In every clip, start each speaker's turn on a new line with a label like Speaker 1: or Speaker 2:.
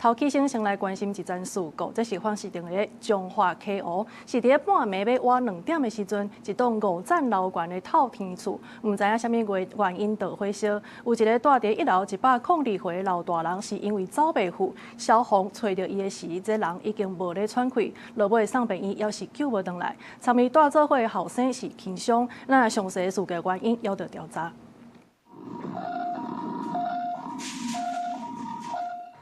Speaker 1: 头起先来关心一件事故，这是发生伫彰化溪湖，是伫半暝要晚2点的时阵，一栋5层楼悬的透天厝，唔知影啥物原因导火烧。有一个住伫1楼102岁的老大人，是因为走袂赴，消防找到伊的时，这人已经无咧喘气，落尾送病院，也是救无回来。参与大做伙的后生是轻伤，那详细事故原因还在调查。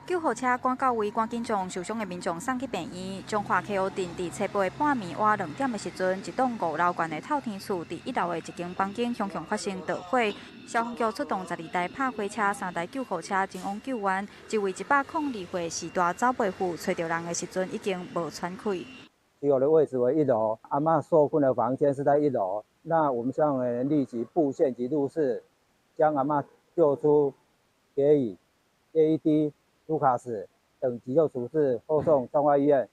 Speaker 2: 救护车赶到位，赶紧将受伤的民众送去病院。彰化溪湖镇伫初八半暝晚2点的时阵，一栋5楼悬的透天厝伫1楼的一间房间熊熊发生大火。消防局出动12台拍火车、3台救护车前往救援。一位102岁时大走袂赴，找到人的时阵已经无喘气。
Speaker 3: 起火的位置为1楼，阿嬷受困的房间是在1楼。那我们消防员立即布线及入室，将阿嬷救出，给予 AED。 卢卡斯等急救处置后送彰化医院。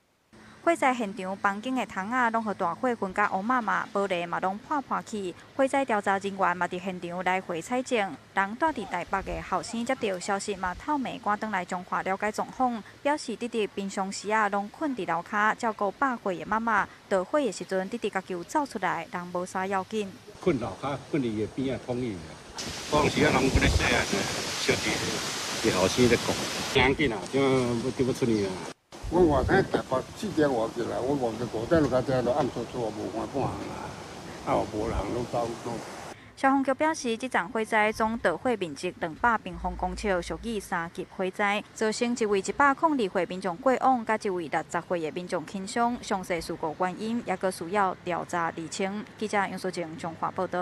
Speaker 2: 火灾现场房间的窗仔拢予大火熏甲乌麻麻，玻璃嘛拢破破去。火灾调查人员嘛伫现场来回采证。人住伫台北的后生接到消息嘛透暝赶转来彰化了解状况，表示弟弟平常时拢困伫楼骹照顾100岁的妈妈。着火的时阵，弟弟甲救走出来，人无啥要紧。
Speaker 4: 困楼骹，困伫伊边啊，风雨啊，当时啊，人不咧洗啊，烧伫。 是后生在讲，赶紧啊，就要出院啊。
Speaker 5: 我外省台北4点外过来，我5点就到这就暗搓搓，无看半行啊，无人拢走走。
Speaker 2: 消防局表示，这场火灾总导火面积200平方公尺，属于3级火灾，造成一位102岁民众过往，甲一位60岁的民众轻伤。详细事故原因也阁需要调查厘清。记者杨淑静彰化报道。